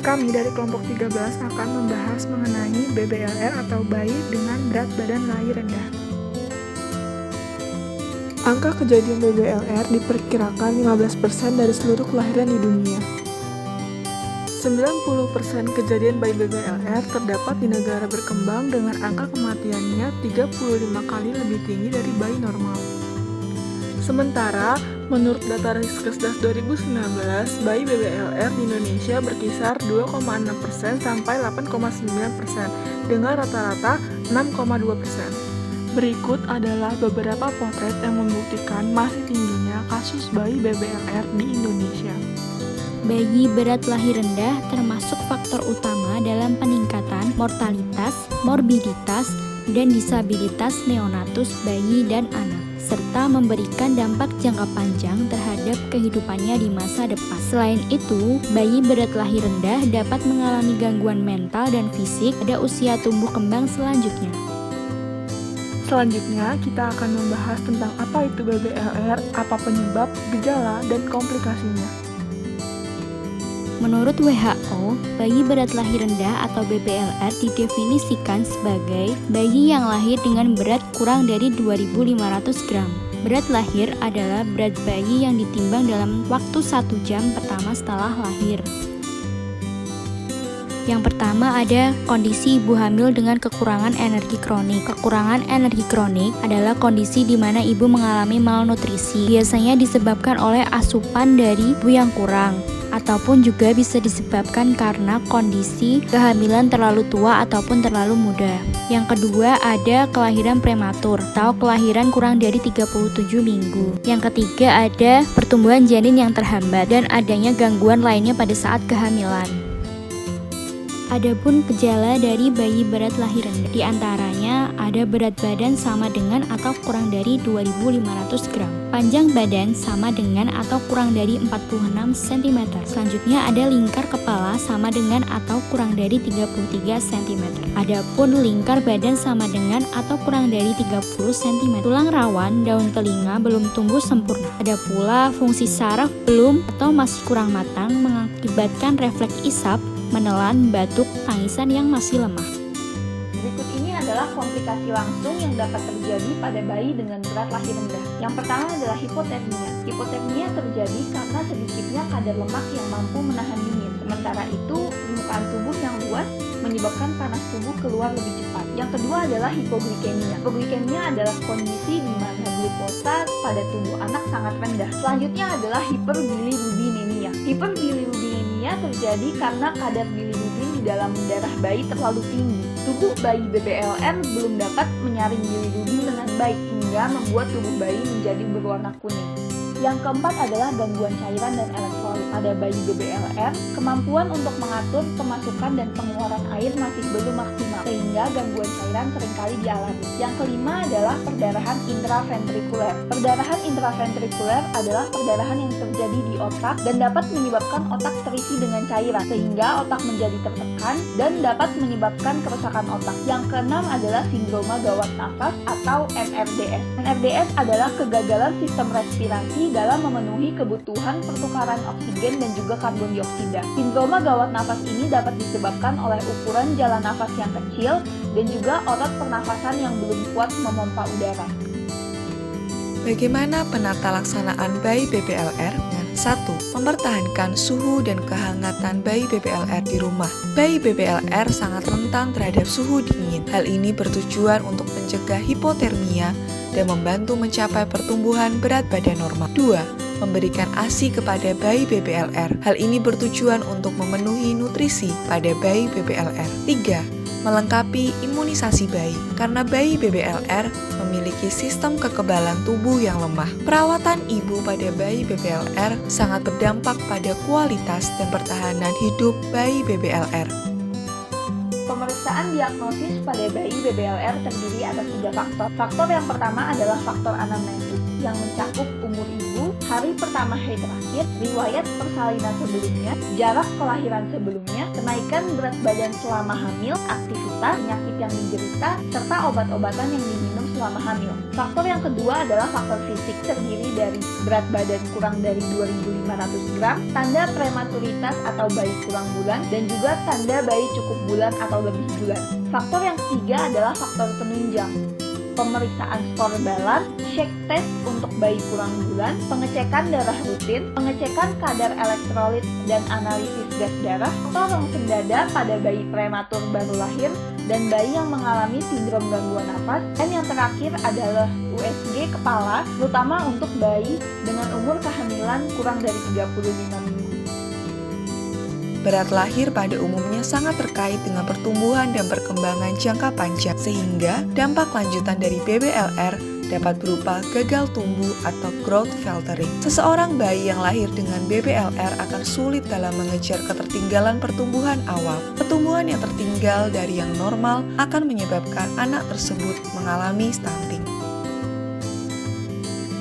Kami dari kelompok 13 akan membahas mengenai BBLR atau bayi dengan berat badan lahir rendah. Angka kejadian BBLR diperkirakan 15% dari seluruh kelahiran di dunia. 90% kejadian bayi BBLR terdapat di negara berkembang dengan angka kematiannya 35 kali lebih tinggi dari bayi normal. Sementara, menurut data Riskesdas 2019, bayi BBLR di Indonesia berkisar 2,6% sampai 8,9% dengan rata-rata 6,2%. Berikut adalah beberapa potret yang membuktikan masih tingginya kasus bayi BBLR di Indonesia. Bayi berat lahir rendah termasuk faktor utama dalam peningkatan mortalitas, morbiditas, dan disabilitas neonatus bayi dan anak, serta memberikan dampak jangka panjang terhadap kehidupannya di masa depan. Selain itu, bayi berat lahir rendah dapat mengalami gangguan mental dan fisik pada usia tumbuh kembang selanjutnya. Selanjutnya, kita akan membahas tentang apa itu BBLR, apa penyebab, gejala, dan komplikasinya. Menurut WHO, bayi berat lahir rendah atau BBLR didefinisikan sebagai bayi yang lahir dengan berat kurang dari 2.500 gram. Berat lahir adalah berat bayi yang ditimbang dalam waktu 1 jam pertama setelah lahir. Yang pertama ada kondisi ibu hamil dengan kekurangan energi kronik. Kekurangan energi kronik adalah kondisi di mana ibu mengalami malnutrisi. Biasanya disebabkan oleh asupan dari ibu yang kurang, ataupun juga bisa disebabkan karena kondisi kehamilan terlalu tua ataupun terlalu muda. Yang kedua ada kelahiran prematur atau kelahiran kurang dari 37 minggu. Yang ketiga ada pertumbuhan janin yang terhambat dan adanya gangguan lainnya pada saat kehamilan. Adapun gejala dari bayi berat lahir rendah, diantaranya ada berat badan sama dengan atau kurang dari 2.500 gram, panjang badan sama dengan atau kurang dari 46 cm. Selanjutnya ada lingkar kepala sama dengan atau kurang dari 33 cm. Adapun lingkar badan sama dengan atau kurang dari 30 cm. Tulang rawan daun telinga belum tumbuh sempurna. Ada pula fungsi saraf belum atau masih kurang matang mengakibatkan refleks isap, menelan, batuk, tangisan yang masih lemah. Berikut ini adalah komplikasi langsung yang dapat terjadi pada bayi dengan berat lahir rendah. Yang pertama adalah hipotermia. Hipotermia terjadi karena sedikitnya kadar lemak yang mampu menahan dingin. Sementara itu, permukaan tubuh yang luas menyebabkan panas tubuh keluar lebih cepat. Yang kedua adalah hipoglikemia. Hipoglikemia adalah kondisi di mana glukosa pada tubuh anak sangat rendah. Selanjutnya adalah hiperbilirubinemia. Hiperbilirubinemia terjadi karena kadar bilirubin di dalam darah bayi terlalu tinggi. Tubuh bayi BBLR belum dapat menyaring bilirubin dengan baik hingga membuat tubuh bayi menjadi berwarna kuning. Yang keempat adalah gangguan cairan dan elektrolit. Pada bayi BBLR, kemampuan untuk mengatur pemasukan dan pengeluaran air masih belum maksimal, sehingga gangguan cairan seringkali dialami. Yang kelima adalah perdarahan intraventrikuler. Perdarahan intraventrikuler adalah perdarahan yang terjadi di otak dan dapat menyebabkan otak terisi dengan cairan, sehingga otak menjadi tertekan dan dapat menyebabkan kerusakan otak. Yang keenam adalah sindroma gawat nafas atau NRDS. NRDS adalah kegagalan sistem respirasi dalam memenuhi kebutuhan pertukaran oksigen dan juga karbon dioksida. Sindroma gawat nafas ini dapat disebabkan oleh ukuran jalan nafas yang kecil dan juga otot pernafasan yang belum kuat memompa udara. Bagaimana penata laksanaan bayi BBLR? 1. Mempertahankan suhu dan kehangatan bayi BBLR di rumah. Bayi BBLR sangat rentan terhadap suhu dingin. Hal ini bertujuan untuk mencegah hipotermia dan membantu mencapai pertumbuhan berat badan normal. 2. Memberikan ASI kepada bayi BBLR. Hal ini bertujuan untuk memenuhi nutrisi pada bayi BBLR. 3. Melengkapi imunisasi bayi. Karena bayi BBLR memiliki sistem kekebalan tubuh yang lemah, perawatan ibu pada bayi BBLR sangat berdampak pada kualitas dan pertahanan hidup bayi BBLR. Pemeriksaan diagnosis pada bayi BBLR terdiri atas 3 faktor. Faktor yang pertama adalah faktor anamnesis yang mencakup umur ibu, hari pertama haid terakhir, riwayat persalinan sebelumnya, jarak kelahiran sebelumnya, kenaikan berat badan selama hamil, aktivitas, penyakit yang diderita, serta obat-obatan yang diminum selama hamil. Faktor yang kedua adalah faktor fisik, terdiri dari berat badan kurang dari 2.500 gram, tanda prematuritas atau bayi kurang bulan, dan juga tanda bayi cukup bulan atau lebih bulan. Faktor yang ketiga adalah faktor penunjang. Pemeriksaan skor balance, shake test untuk bayi kurang bulan, pengecekan darah rutin, pengecekan kadar elektrolit dan analisis gas darah, faktor rongsen dada pada bayi prematur baru lahir, dan bayi yang mengalami sindrom gangguan nafas, dan yang terakhir adalah USG kepala, terutama untuk bayi dengan umur kehamilan kurang dari 35 minggu. Berat lahir pada umumnya sangat terkait dengan pertumbuhan dan perkembangan jangka panjang, sehingga dampak lanjutan dari BBLR dapat berupa gagal tumbuh atau growth faltering. Seseorang bayi yang lahir dengan BBLR akan sulit dalam mengejar ketertinggalan pertumbuhan awal. Pertumbuhan yang tertinggal dari yang normal akan menyebabkan anak tersebut mengalami stunting.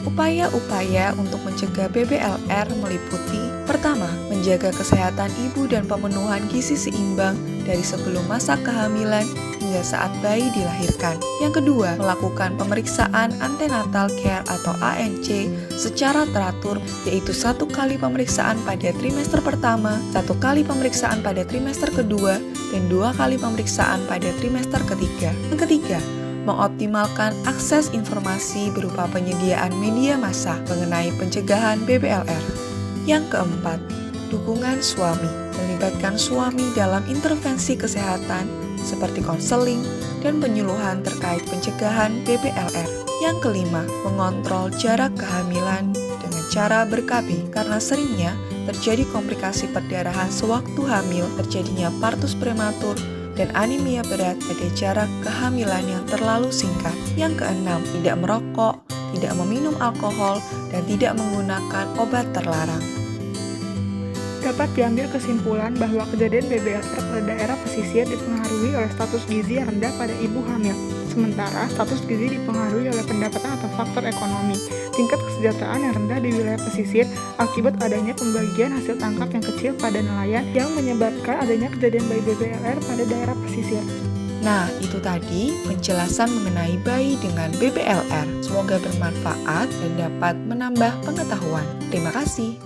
Upaya-upaya untuk mencegah BBLR meliputi: pertama, menjaga kesehatan ibu dan pemenuhan gizi seimbang dari sebelum masa kehamilan hingga saat bayi dilahirkan. Yang kedua, melakukan pemeriksaan antenatal care atau ANC secara teratur, yaitu 1 kali pemeriksaan pada trimester pertama, 1 kali pemeriksaan pada trimester kedua, dan 2 kali pemeriksaan pada trimester ketiga. Yang ketiga, mengoptimalkan akses informasi berupa penyediaan media massa mengenai pencegahan BBLR. Yang keempat, dukungan suami, melibatkan suami dalam intervensi kesehatan seperti konseling dan penyuluhan terkait pencegahan BBLR. Yang kelima, mengontrol jarak kehamilan dengan cara ber-KB, karena seringnya terjadi komplikasi perdarahan sewaktu hamil, terjadinya partus prematur, dan anemia berat pada jarak kehamilan yang terlalu singkat. Yang keenam, tidak merokok, tidak meminum alkohol, dan tidak menggunakan obat terlarang. Dapat diambil kesimpulan bahwa kejadian BBLR pada daerah pesisir dipengaruhi oleh status gizi yang rendah pada ibu hamil, sementara status gizi dipengaruhi oleh pendapatan atau faktor ekonomi. Tingkat kesejahteraan yang rendah di wilayah pesisir akibat adanya pembagian hasil tangkap yang kecil pada nelayan yang menyebabkan adanya kejadian bayi BBLR pada daerah pesisir. Nah, itu tadi penjelasan mengenai bayi dengan BBLR. Semoga bermanfaat dan dapat menambah pengetahuan. Terima kasih.